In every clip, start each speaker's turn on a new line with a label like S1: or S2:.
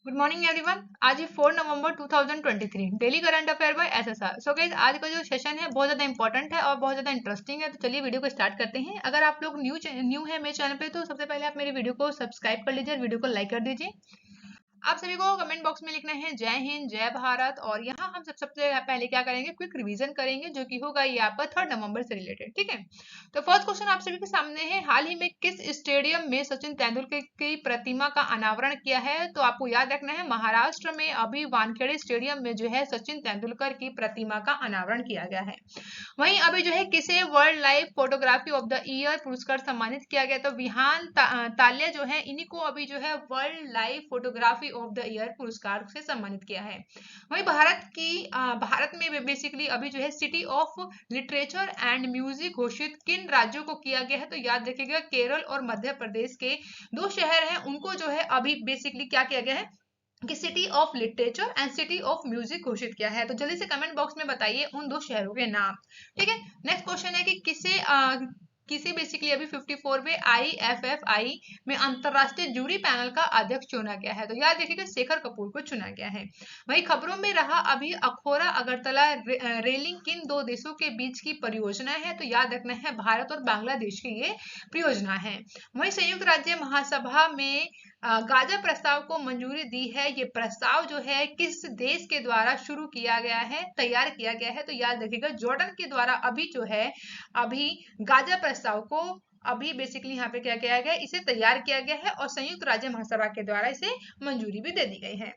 S1: Good morning everyone. आज है 4 नवंबर 2023, daily current affair by SSR. So guys, आज का जो सेशन है बहुत ज्यादा इंपॉर्टेंट है और बहुत ज्यादा इंटरेस्टिंग है। तो चलिए वीडियो को स्टार्ट करते हैं। अगर आप लोग न्यू है मेरे चैनल पे तो सबसे पहले आप मेरे वीडियो को सब्सक्राइब कर लीजिए और वीडियो को लाइक कर दीजिए। आप सभी को कमेंट बॉक्स में लिखना है जय हिंद जय भारत। और यहाँ हम सबसे पहले क्या करेंगे, क्विक रिवीजन करेंगे जो कि होगा ये आपका 3 नवंबर से रिलेटेड। ठीक है, तो फर्स्ट क्वेश्चन आप सभी के सामने है, हाल ही में किस स्टेडियम में सचिन तेंदुलकर की प्रतिमा का अनावरण किया है? तो आपको याद रखना है, महाराष्ट्र में अभी वानखेड़े स्टेडियम में जो है सचिन तेंदुलकर की प्रतिमा का अनावरण किया गया है। वहीं अभी जो है किसे world life photography of the year पुरस्कार सम्मानित किया गया? तो विहान ताल्या जो है, इन्हीं को अभी जो है world life photography of the year पुरस्कार से सम्मानित किया है। वहीं भारत में बेसिकली अभी जो है city of literature and music घोषित किन राज्यों को किया गया है? तो याद रखिएगा, केरल और मध्य प्रदेश के दो शहर हैं, उनको जो है अभी बेसिकली क्या किया गया है कि city of literature and city of music घोषित किया है। तो जल्दी से कमेंट बॉक्स में बताइए उन दो शहरों के नाम। ठीक है, नेक्स्ट क्वेश्चन है कि किसे बेसिकली अभी 54वें IFFI में अंतरराष्ट्रीय जूरी पैनल का अध्यक्ष चुना गया है? तो याद रखिएगा, शेखर कपूर को चुना गया है। वही खबरों में रहा अभी अखोरा अगरतला रेलिंग किन दो देशों के बीच की परियोजना है? तो याद रखना है, भारत और बांग्लादेश की ये परियोजना है। वही संयुक्त राज्य महासभा में गाजा प्रस्ताव को मंजूरी दी है। ये प्रस्ताव जो है किस देश के द्वारा शुरू किया गया है, तैयार किया गया है? तो याद रखिएगा, जॉर्डन के द्वारा अभी जो है अभी गाजा प्रस्ताव को अभी बेसिकली यहाँ पे क्या किया गया है, इसे तैयार किया गया है और संयुक्त राज्य महासभा के द्वारा इसे मंजूरी भी दे दी गई है।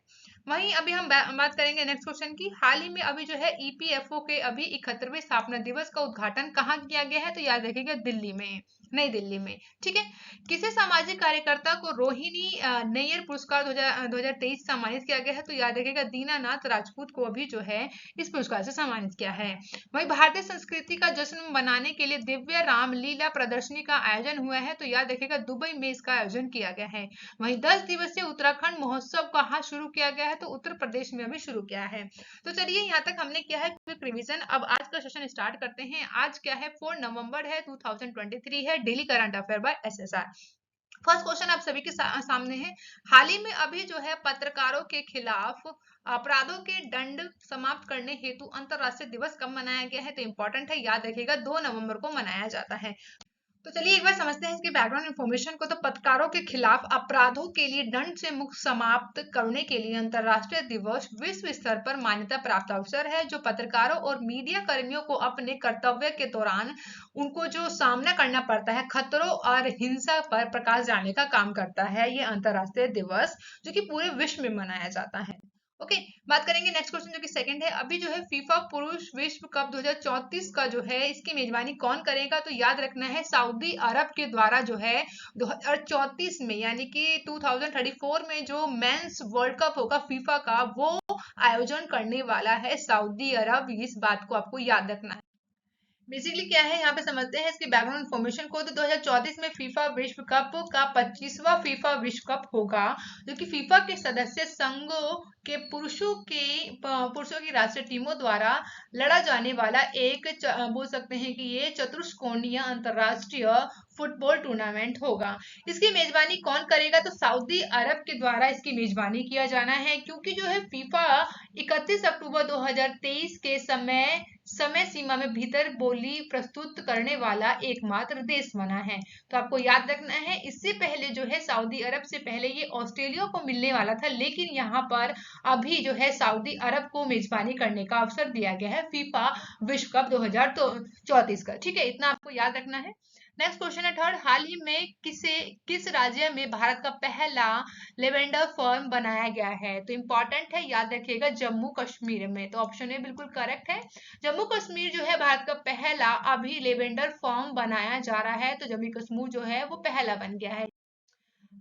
S1: वहीं अभी हम बात करेंगे नेक्स्ट क्वेश्चन की, हाल ही में अभी जो है EPFO के अभी 71वें स्थापना दिवस का उद्घाटन कहाँ किया गया है? तो याद रखिएगा, दिल्ली में, नई दिल्ली में। ठीक है, किसे सामाजिक कार्यकर्ता को रोहिणी नैयर पुरस्कार 2023 सम्मानित किया गया है? तो याद रखिएगा, दीनानाथ राजपूत को अभी जो है इस पुरस्कार से सम्मानित किया है। वही भारतीय संस्कृति का जश्न मनाने के लिए दिव्य रामलीला प्रदर्शनी का आयोजन हुआ है। तो याद रखिएगा, दुबई में इसका आयोजन किया गया है। वहीं 10 दिवसीय उत्तराखंड महोत्सव कहाँ शुरू किया गया है? तो उत्तर प्रदेश में अभी शुरू किया है। तो चलिए, यहाँ तक हमने किया है क्विक रिवीजन। अब आज का सेशन स्टार्ट करते हैं। आज क्या है, 4 नवंबर है, 2023 है, daily current affair by SSR। First question आप सभी के सामने है, हाल ही में अभी जो है पत्रकारों के खिलाफ अपराधों के दंड समाप्त करने हेतु अंतरराष्ट्रीय दिवस कब मनाया गया है? तो इंपॉर्टेंट है, याद रखिएगा 2 नवंबर को मनाया जाता है। तो चलिए एक बार समझते हैं इसके बैकग्राउंड इन्फॉर्मेशन को। तो पत्रकारों के खिलाफ अपराधों के लिए दंड से मुक्त समाप्त करने के लिए अंतरराष्ट्रीय दिवस विश्व स्तर पर मान्यता प्राप्त अवसर है, जो पत्रकारों और मीडिया कर्मियों को अपने कर्तव्य के दौरान उनको जो सामना करना पड़ता है खतरों और हिंसा पर प्रकाश डालने का काम करता है ये अंतरराष्ट्रीय दिवस, जो कि पूरे विश्व में मनाया जाता है। ओके, बात करेंगे नेक्स्ट क्वेश्चन जो कि सेकंड है, अभी जो है फीफा पुरुष विश्व कप 2034 का जो है इसकी मेजबानी कौन करेगा? तो याद रखना है, सऊदी अरब के द्वारा जो है 2034 में यानी कि 2034 में जो मेंस वर्ल्ड कप होगा फीफा का, वो आयोजन करने वाला है सऊदी अरब। इस बात को आपको याद रखना है। बेसिकली क्या है, यहाँ पे समझते हैं इसकी बैकग्राउंड इन्फॉर्मेशन को। तो 2034 में फीफा विश्व कप का 25वां फीफा विश्व कप होगा, जो कि फीफा के सदस्य संघों के पुरुषों की राष्ट्रीय टीमों द्वारा लड़ा जाने वाला एक बोल सकते हैं कि ये चतुष्कोणीय अंतरराष्ट्रीय फुटबॉल टूर्नामेंट होगा। इसकी मेजबानी कौन करेगा? तो सऊदी अरब के द्वारा इसकी मेजबानी किया जाना है, क्योंकि जो है फीफा 31 अक्टूबर 2023 के समय सीमा में भीतर बोली प्रस्तुत करने वाला एकमात्र देश बना है। तो आपको याद रखना है, इससे पहले जो है सऊदी अरब से पहले ये ऑस्ट्रेलिया को मिलने वाला था, लेकिन यहाँ पर अभी जो है सऊदी अरब को मेजबानी करने का अवसर दिया गया है फीफा विश्व कप 2034 का। ठीक है, इतना आपको याद रखना है। नेक्स्ट क्वेश्चन है थर्ड, हाल ही में किस राज्य में भारत का पहला लेवेंडर फॉर्म बनाया गया है? तो इंपॉर्टेंट है, याद रखिएगा, जम्मू कश्मीर में। तो ऑप्शन ए बिल्कुल करेक्ट है, जम्मू कश्मीर जो है भारत का पहला अभी लेवेंडर फॉर्म बनाया जा रहा है। तो जम्मू कश्मीर जो है वो पहला बन गया है।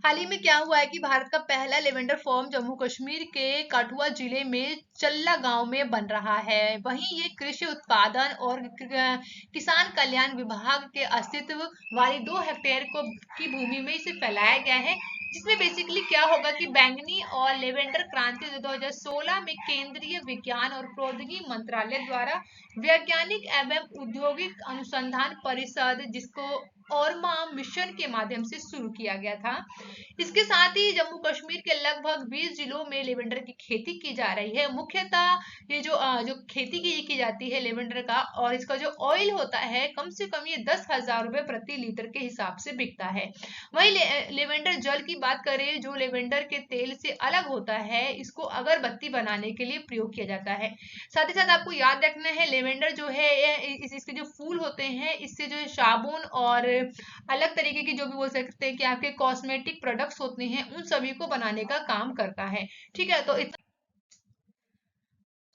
S1: हाल ही में क्या हुआ है कि भारत का पहला लेवेंडर फॉर्म जम्मू कश्मीर के कठुआ जिले में चल्ला गांव में बन रहा है। वहीं ये कृषि उत्पादन और किसान कल्याण विभाग के अस्तित्व वाली 2 हेक्टेयर की भूमि में इसे फैलाया गया है, जिसमें बेसिकली क्या होगा कि बैंगनी और लेवेंडर क्रांति 2016 में केंद्रीय विज्ञान और प्रौद्योगिकी मंत्रालय द्वारा वैज्ञानिक एवं औद्योगिक अनुसंधान परिषद, जिसको ओरमा मिशन के माध्यम से शुरू किया गया था। इसके साथ ही जम्मू कश्मीर के लगभग 20 जिलों में लेवेंडर की खेती की जा रही है। मुख्यतः ये जो खेती की जाती है लेवेंडर का, और इसका जो ऑयल होता है कम से कम ये 10,000 रुपए प्रति लीटर के हिसाब से बिकता है। वही लेवेंडर जल की बात करें, जो लेवेंडर के तेल से अलग होता है, इसको अगरबत्ती बनाने के लिए प्रयोग किया जाता है। साथ ही साथ आपको याद रखना है लेवेंडर जो है इसके जो फूल होते हैं, इससे जो है साबुन और अलग तरीके की जो भी बोल सकते हैं कि आपके कॉस्मेटिक प्रोडक्ट्स होते हैं उन सभी को बनाने का काम करता है। ठीक है, तो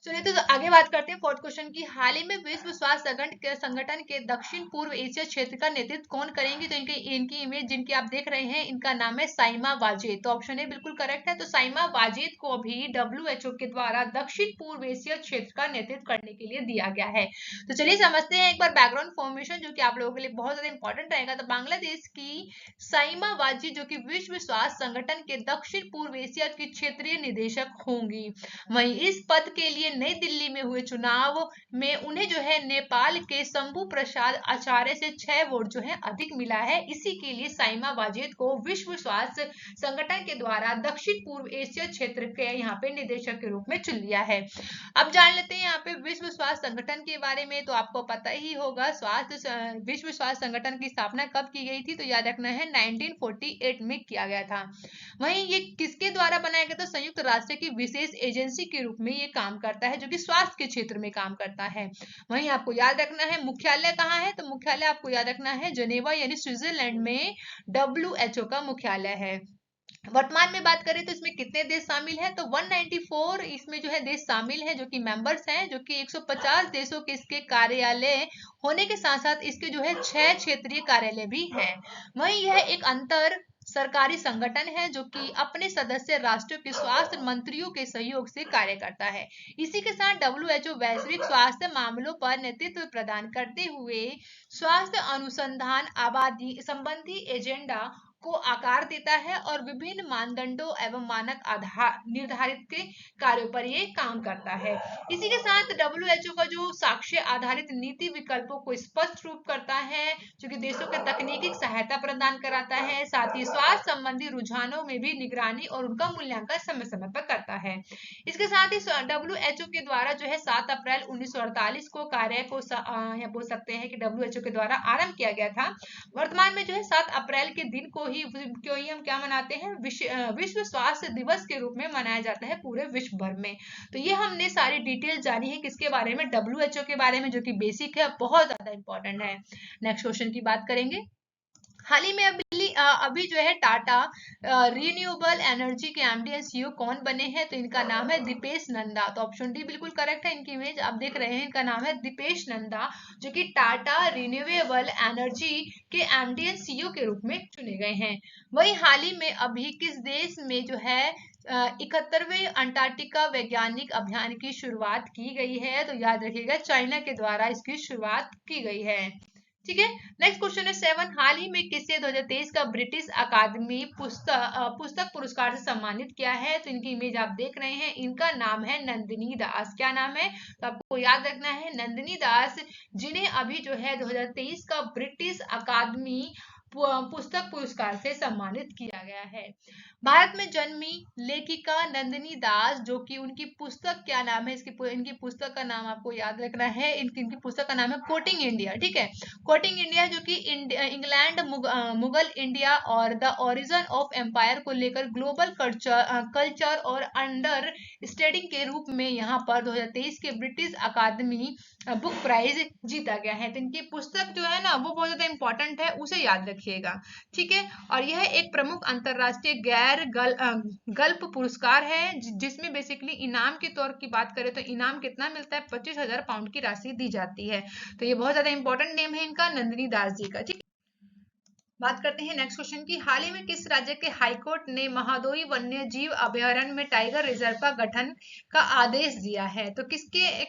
S1: चलिए तो आगे बात करते हैं फोर्थ क्वेश्चन की। हाल ही में विश्व स्वास्थ्य संगठन के दक्षिण पूर्व एशिया क्षेत्र का नेतृत्व कौन करेंगे? तो इनकी इमेज जिनकी आप देख रहे हैं, इनका नाम है साइमा वाजेद। तो ऑप्शन ए बिल्कुल करेक्ट है। तो साइमा वाजेद को अभी WHO के द्वारा दक्षिण पूर्व एशिया क्षेत्र का नेतृत्व करने के लिए दिया गया है। तो चलिए समझते हैं एक बार बैकग्राउंड फॉर्मेशन, जो कि आप लोगों के लिए बहुत ज्यादा इंपॉर्टेंट रहेगा। तो बांग्लादेश की साइमा वाजेद जो कि विश्व स्वास्थ्य संगठन के दक्षिण पूर्व एशिया की क्षेत्रीय निदेशक होंगी। वहीं इस पद के लिए नई दिल्ली में हुए चुनाव में उन्हें जो है नेपाल के शंभू प्रसाद आचार्य से 6 वोट जो है अधिक मिला है। इसी के लिए साइमा वाजेद को विश्व स्वास्थ्य संगठन के द्वारा दक्षिण पूर्व एशिया क्षेत्र के यहाँ पे निदेशक के रूप में चुन लिया है। अब जान लेते हैं यहाँ पे विश्व स्वास्थ्य संगठन के बारे में। तो आपको पता ही होगा विश्व स्वास्थ्य संगठन की स्थापना कब की गई थी? तो याद रखना है 1948 में किया गया था। वहीं ये किसके द्वारा बनाया गया? तो संयुक्त राष्ट्र की विशेष एजेंसी के रूप में ये काम करता है, जो कि स्वास्थ्य के क्षेत्र में काम करता है। वहीं आपको याद रखना है मुख्यालय कहाँ है? तो मुख्यालय आपको याद रखना है जेनेवा यानी स्विट्जरलैंड में WHO का मुख्यालय है। वर्तमान में बात करें तो इसमें कितने देश शामिल हैं? तो 194 इसमें जो है देश शामिल है, जो कि मेंबर्स हैं, जो कि 150 देशों के इसके कार्यालय होने के साथ साथ इसके जो है 6 क्षेत्रीय कार्यालय भी हैं। वहीं यह एक अंतर सरकारी संगठन है जो कि अपने सदस्य राष्ट्रों के स्वास्थ्य मंत्रियों के सहयोग से कार्य करता है। इसी के साथ WHO वैश्विक स्वास्थ्य मामलों पर नेतृत्व प्रदान करते हुए स्वास्थ्य अनुसंधान आबादी संबंधी एजेंडा को आकार देता है और विभिन्न मानदंडों एवं मानक आधार निर्धारित के कार्यों पर ये काम करता है। इसी के साथ WHO का जो साक्ष्य आधारित नीति विकल्पों को स्पष्ट रूप करता है, जो कि देशों के तकनीकी सहायता प्रदान कराता है। साथ ही स्वास्थ्य संबंधी रुझानों में भी निगरानी और उनका मूल्यांकन समय समय पर करता है। इसके साथ ही WHO के द्वारा जो है 7 अप्रैल 1948 को कार्य को बोल सकते हैं कि WHO के द्वारा आरंभ किया गया था। वर्तमान में जो है 7 अप्रैल के दिन को ही हम क्या मनाते हैं? विश्व स्वास्थ्य दिवस के रूप में मनाया जाता है पूरे विश्व भर में। तो ये हमने सारी डिटेल जानी है किसके बारे में? WHO के बारे में, जो कि बेसिक है, बहुत ज्यादा इंपॉर्टेंट है। नेक्स्ट क्वेश्चन की बात करेंगे। हाल ही में अभी जो है टाटा रिन्यूएबल एनर्जी के MD एंड CEO कौन बने हैं? तो इनका नाम है दीपेश नंदा। तो ऑप्शन डी बिल्कुल करेक्ट है। इनकी इमेज आप देख रहे हैं, इनका नाम है दीपेश नंदा, जो कि टाटा रिन्यूएबल एनर्जी के MD एंड CEO के रूप में चुने गए हैं। वही हाल ही में अभी किस देश में जो है 71वें अंटार्कटिका वैज्ञानिक अभियान की शुरुआत की गई है? तो याद रखिएगा चाइना के द्वारा इसकी शुरुआत की गई है। ठीक है, नेक्स्ट क्वेश्चन है 7। हाल ही में किसे 2023 का ब्रिटिश अकादमी पुस्तक पुरस्कार से सम्मानित किया है? तो इनकी इमेज आप देख रहे हैं, इनका नाम है नंदिनी दास। क्या नाम है? तो आपको याद रखना है नंदिनी दास, जिन्हें अभी जो है 2023 का ब्रिटिश अकादमी पुस्तक पुरस्कार से सम्मानित किया गया है। भारत में जन्मी लेखिका नंदिनी दास, जो कि उनकी पुस्तक क्या नाम है? इनकी पुस्तक का नाम आपको याद रखना है। इनकी पुस्तक का नाम है कोटिंग इंडिया। ठीक है, कोटिंग इंडिया, जो कि इंग्लैंड मुगल इंडिया और द ओरिजिन ऑफ एम्पायर को लेकर ग्लोबल कल्चर और अंडर स्टैंडिंग के रूप में यहाँ पर 2023 के ब्रिटिश अकादमी बुक प्राइज जीता गया है। तो इनकी पुस्तक जो है ना वो बहुत ज्यादा इंपॉर्टेंट है, उसे याद रखिएगा। ठीक है, और यह एक प्रमुख अंतरराष्ट्रीय गल्प पुरस्कार है, जिसमें बेसिकली इनाम के तौर की बात करें तो इनाम कितना मिलता है? 25,000 पाउंड की राशि दी जाती है। तो ये बहुत ज्यादा इंपॉर्टेंट नेम है इनका, नंदिनी दास जी का। ठीक, बात करते हैं नेक्स्ट क्वेश्चन की। हाल ही में किस राज्य के हाईकोर्ट ने महादोई वन्य जीव अभयारण्य में टाइगर रिजर्व का गठन का आदेश दिया है? तो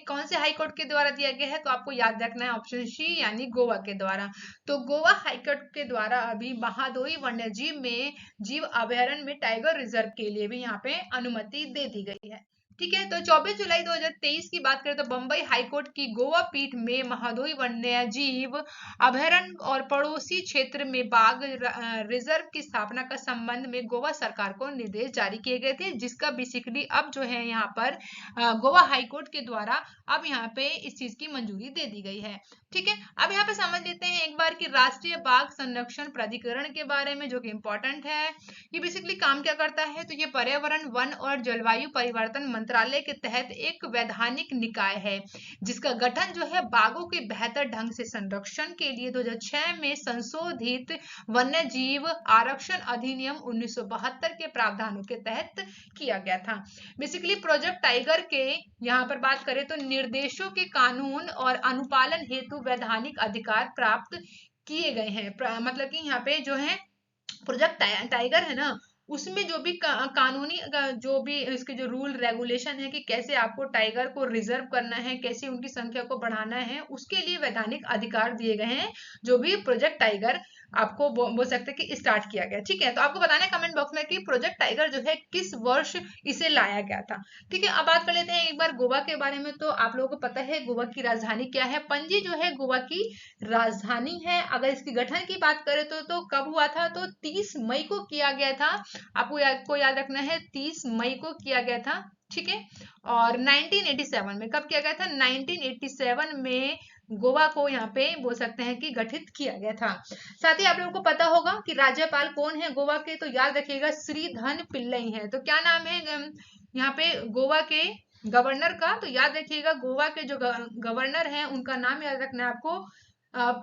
S1: कौन से हाईकोर्ट के द्वारा दिया गया है? तो आपको याद रखना है ऑप्शन सी, यानी गोवा के द्वारा। तो गोवा हाईकोर्ट के द्वारा अभी महादोई वन्य जीव अभयारण्य में टाइगर रिजर्व के लिए भी यहाँ पे अनुमति दे दी गई है। ठीक है। तो 24 जुलाई 2023 की बात करें तो बंबई हाईकोर्ट की गोवा पीठ में महादोई वन्यजीव अभयारण्य और पड़ोसी क्षेत्र में बाघ रिजर्व की स्थापना का संबंध में गोवा सरकार को निर्देश जारी किए गए थे, जिसका बेसिकली अब जो है यहाँ पर गोवा हाईकोर्ट के द्वारा अब यहाँ पे इस चीज की मंजूरी दे दी गई है। ठीक है, अब यहाँ पे समझ लेते हैं एक बार कि राष्ट्रीय बाघ संरक्षण प्राधिकरण के बारे में, जो कि इंपॉर्टेंट है। ये बेसिकली काम क्या करता है, तो ये पर्यावरण, वन और जलवायु परिवर्तन मंत्रालय के तहत एक वैधानिक निकाय है, जिसका गठन जो है बाघों के बेहतर ढंग से संरक्षण के लिए 2006 में संशोधित वन्यजीव आरक्षण अधिनियम 1972 के प्रावधानों के तहत किया गया था। बेसिकली प्रोजेक्ट टाइगर के यहाँ पर बात करें तो निर्देशों के कानून और अनुपालन हेतु वैधानिक अधिकार प्राप्त किए गए हैं। मतलब कि यहाँ पे जो है प्रोजेक्ट टाइगर है ना, उसमें जो भी कानूनी जो भी इसके जो रूल रेगुलेशन है कि कैसे आपको टाइगर को रिजर्व करना है, कैसे उनकी संख्या को बढ़ाना है, उसके लिए वैधानिक अधिकार दिए गए हैं, जो भी प्रोजेक्ट टाइगर आपको बोल सकते हैं कि स्टार्ट किया गया। ठीक है, तो आपको बताना है कमेंट बॉक्स में कि प्रोजेक्ट टाइगर जो है किस वर्ष इसे लाया गया था। ठीक है, अब बात कर लेते हैं एक बार गोवा के बारे में। तो आप लोगों को पता है गोवा की राजधानी क्या है, पणजी जो है गोवा की राजधानी है। अगर इसकी गठन की बात करें तो कब हुआ था, तो 30 मई को किया गया था। आपको याद रखना है 30 मई को किया गया था। ठीक है, और 1987 में कब किया गया था, 1987 में गोवा को यहाँ पे बोल सकते हैं कि गठित किया गया था। साथ ही आप लोगों को पता होगा कि राज्यपाल कौन है गोवा के, तो याद रखिएगा श्रीधन पिल्लई है। तो क्या नाम है यहाँ पे गोवा के गवर्नर का, तो याद रखिएगा गोवा के जो गवर्नर हैं उनका नाम याद रखना है आपको,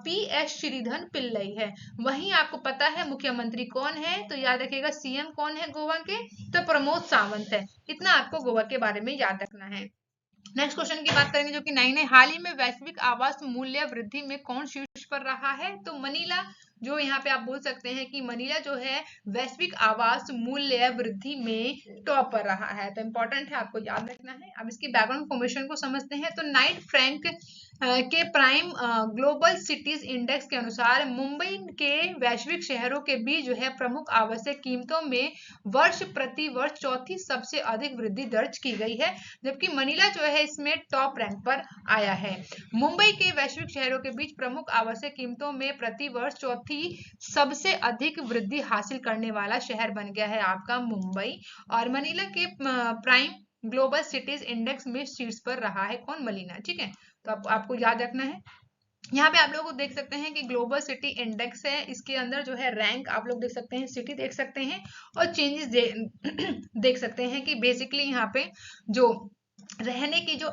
S1: PS श्रीधन पिल्लई है। वहीं आपको पता है मुख्यमंत्री कौन है, तो याद रखिएगा CM कौन है गोवा के, तो प्रमोद सावंत है। इतना आपको गोवा के बारे में याद रखना है। नेक्स्ट क्वेश्चन की बात करेंगे जो कि 9 है, हाल ही में वैश्विक आवास मूल्य वृद्धि में कौन शीर्ष पर रहा है, तो मनीला जो यहाँ पे आप बोल सकते हैं कि मनीला जो है वैश्विक आवास मूल्य वृद्धि में टॉप पर रहा है। तो इंपॉर्टेंट है, आपको याद रखना है। अब इसकी बैकग्राउंड इन्फॉर्मेशन को समझते हैं। तो नाइट फ्रैंक के प्राइम ग्लोबल सिटीज इंडेक्स के अनुसार मुंबई के वैश्विक शहरों के बीच जो है प्रमुख आवश्यक कीमतों में वर्ष प्रति वर्ष चौथी सबसे अधिक वृद्धि दर्ज की गई है, जबकि मनीला जो है इसमें टॉप रैंक पर आया है। मुंबई के वैश्विक शहरों के बीच प्रमुख आवश्यक कीमतों में प्रति वर्ष चौथी सबसे अधिक वृद्धि हासिल करने वाला शहर बन गया है आपका मुंबई, और मनीला के प्राइम ग्लोबल सिटीज इंडेक्स में शीर्ष पर रहा है कौन, मनीला। ठीक है, तो आपको याद रखना है। यहाँ पे आप लोग देख सकते हैं कि ग्लोबल सिटी इंडेक्स है, इसके अंदर जो है रैंक आप लोग देख सकते हैं, सिटी देख सकते हैं और चेंजेस देख सकते हैं कि बेसिकली यहाँ पे जो रहने की जो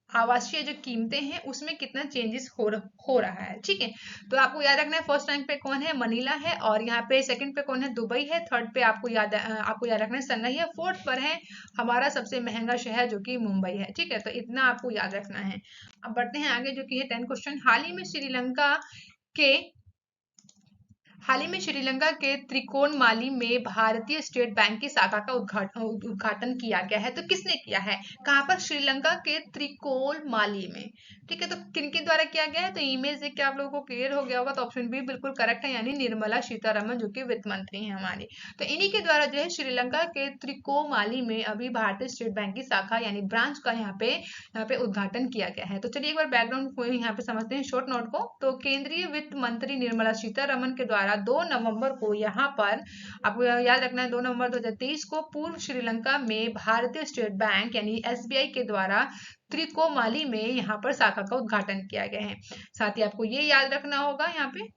S1: आवासीय जो कीमतें हैं उसमें कितना चेंजेस हो रहा है। ठीक है, तो आपको याद रखना है फर्स्ट रैंक पे कौन है, मनीला है, और यहाँ पे सेकंड पे कौन है, दुबई है, थर्ड पे आपको याद रखना है संघई है, फोर्थ पर है हमारा सबसे महंगा शहर जो कि मुंबई है। ठीक है, तो इतना आपको याद रखना है। अब बढ़ते हैं आगे जो कि है 10 क्वेश्चन। हाल ही में श्रीलंका के त्रिकोणमाली में भारतीय स्टेट बैंक की शाखा का उद्घाटन किया गया है। तो किसने किया है, कहां पर, श्रीलंका के त्रिकोणमाली में। ठीक है, तो किनके द्वारा किया गया है, तो इमेज देख के आप लोगों को क्लियर हो गया होगा। तो ऑप्शन बी बिल्कुल करेक्ट है, यानी निर्मला सीतारमन जो कि वित्त मंत्री है हमारी। तो इन्हीं के द्वारा जो है श्रीलंका के त्रिकोणमाली में अभी भारतीय स्टेट बैंक की शाखा यानी ब्रांच का यहाँ पे उद्घाटन किया गया है। तो चलिए एक बार बैकग्राउंड को यहाँ पे समझते हैं शॉर्ट नोट को। तो केंद्रीय वित्त मंत्री निर्मला सीतारमन के द्वारा 2 नवंबर को यहाँ पर आपको याद रखना है 2 नवंबर 2023 को पूर्व श्रीलंका में भारतीय स्टेट बैंक यानी SBI के द्वारा त्रिकोमाली में यहाँ पर शाखा का उद्घाटन किया गया है। साथ ही आपको ये याद रखना होगा यहाँ पे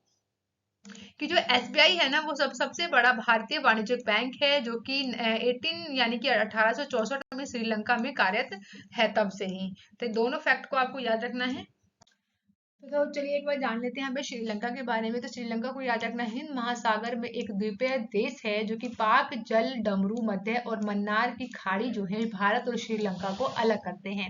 S1: कि जो SBI है ना वो सबसे बड़ा भारतीय वाणिज्यिक बैंक है, जो कि 18 यानी कि 1864 में श्रीलंका में कार्यरत है तब से ही। तो दोनों फैक्ट को आपको याद रखना है। तो चलिए एक बार जान लेते हैं यहाँ पे श्रीलंका के बारे में। तो श्रीलंका को याद रखना हिंद महासागर में एक द्वीपीय देश है जो कि पाक जल, डमरू, मध्य और मन्नार की खाड़ी जो है भारत और श्रीलंका को अलग करते हैं।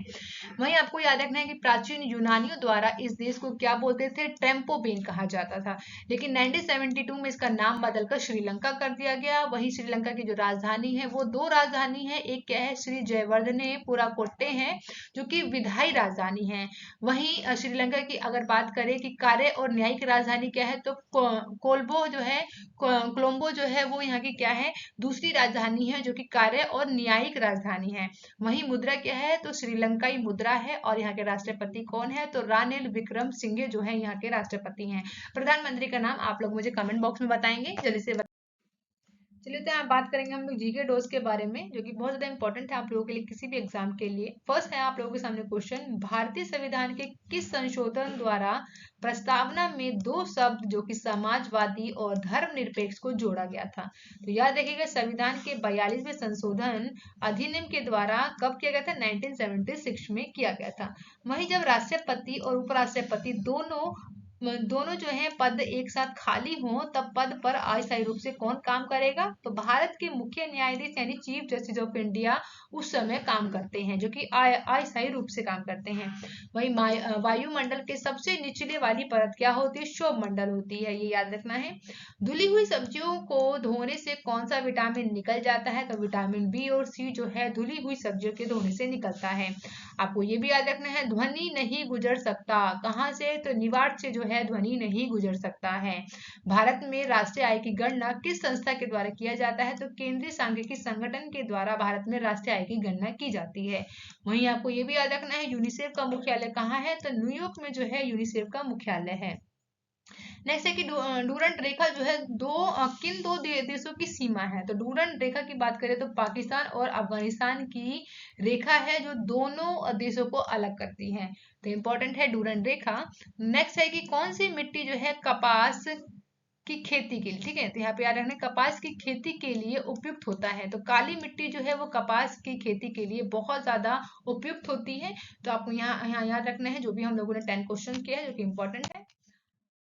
S1: वहीं आपको याद रखना है कि प्राचीन यूनानियों द्वारा इस देश को क्या बोलते थे, ट्रेम्पोबेन कहा जाता था, लेकिन 1972 में इसका नाम बदलकर श्रीलंका कर दिया गया। वहीं श्रीलंका की जो राजधानी है वो 2 राजधानी है, एक क्या है श्री जयवर्धने पुराकोट्टे है जो कि विधायी राजधानी है। वहीं श्रीलंका की अगर अगर बात करें कि कार्य और न्यायिक राजधानी क्या है, तो कोलंबो जो है, कोलंबो जो है वो यहाँ की क्या है, दूसरी राजधानी है जो कि कार्य और न्यायिक राजधानी है। वहीं मुद्रा क्या है, तो श्रीलंकाई मुद्रा है। और यहाँ के राष्ट्रपति कौन है, तो रानिल विक्रम सिंघे जो है यहाँ के राष्ट्रपति हैं। प्रधानमंत्री का नाम आप लोग मुझे कमेंट बॉक्स में बताएंगे, जल्दी से चलिए तो यहाँ बात करेंगे हम लोग जीके डोज के बारे में, जो कि बहुत ज्यादा इंपॉर्टेंट है आप लोगों के लिए किसी भी एग्जाम के लिए। फर्स्ट है आप लोगों के सामने क्वेश्चन, भारतीय संविधान के किस संशोधन द्वारा प्रस्तावना में दो शब्द जो कि समाजवादी और धर्मनिरपेक्ष को जोड़ा गया था। तो याद रखिएगा संविधान के 42वें संशोधन अधिनियम के द्वारा कब किया गया था, 1976 में किया गया था। वहीं जब राष्ट्रपति और उपराष्ट्रपति दोनों जो है पद एक साथ खाली हों, तब पद पर अस्थायी रूप से कौन काम करेगा, तो भारत के मुख्य न्यायाधीश यानी चीफ जस्टिस ऑफ इंडिया उस समय काम करते हैं, जो कि अस्थायी रूप से काम करते हैं। वही वायुमंडल के सबसे निचले वाली परत क्या होती है, शोभ मंडल होती है, ये याद रखना है। धुली हुई सब्जियों को धोने से कौन सा विटामिन निकल जाता है, तो विटामिन बी और सी जो है धुली हुई सब्जियों के धोने से निकलता है। आपको ये भी याद रखना है, ध्वनि नहीं गुजर सकता, कहाँ से, तो निवार्ड से जो है ध्वनि नहीं गुजर सकता है। भारत में राष्ट्रीय आय की गणना किस संस्था के द्वारा किया जाता है, तो केंद्रीय सांख्यिकी संगठन के द्वारा भारत में राष्ट्रीय आय की गणना की जाती है। वहीं आपको ये भी याद रखना है, यूनिसेफ का मुख्यालय कहाँ है, तो न्यूयॉर्क में जो है यूनिसेफ का मुख्यालय है। नेक्स्ट है कि डूरंट रेखा जो है किन दो देशों की सीमा है, तो डूरंट रेखा की बात करें तो पाकिस्तान और अफगानिस्तान की रेखा है जो दोनों देशों को अलग करती है। तो इंपॉर्टेंट है डूरंट रेखा। नेक्स्ट है कि कौन सी मिट्टी जो है कपास की खेती के लिए, ठीक है, तो यहाँ पे याद रखना कपास की खेती के लिए उपयुक्त होता है। तो काली मिट्टी जो है वो कपास की खेती के लिए बहुत ज्यादा उपयुक्त होती है। तो आपको यहाँ याद रखना है, जो भी हम लोगों ने 10 क्वेश्चन किया है जो कि इंपॉर्टेंट है।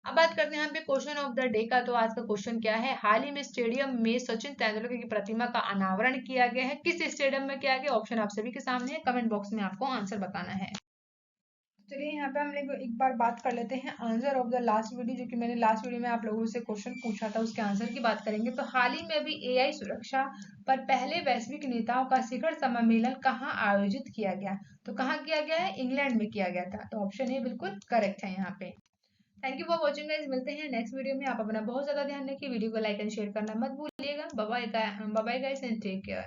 S1: अब बात करते हैं यहाँ पे क्वेश्चन ऑफ द डे का। तो आज का क्वेश्चन क्या है, हाल ही में स्टेडियम में सचिन तेंदुलकर की प्रतिमा का अनावरण किया गया है, किस स्टेडियम में किया गया, ऑप्शन आप सभी के सामने है, कमेंट बॉक्स में आपको आंसर बताना है। चलिए यहाँ पे हम लोग एक बार बात कर लेते हैं answer of the last video, जो कि मैंने लास्ट वीडियो में आप लोगों से क्वेश्चन पूछा था, उसके आंसर की बात करेंगे। तो हाल ही में अभी एआई सुरक्षा पर पहले वैश्विक नेताओं का शिखर सम्मेलन कहाँ आयोजित किया गया, तो कहाँ किया गया है, इंग्लैंड में किया गया था। तो ऑप्शन ए बिल्कुल करेक्ट है यहाँ पे। Thank you for watching guys, मिलते हैं नेक्स्ट वीडियो में। आप अपना बहुत ज्यादा ध्यान रखिए, वीडियो को लाइक एंड शेयर करना मत भूलिएगा। Bye bye guys and take care.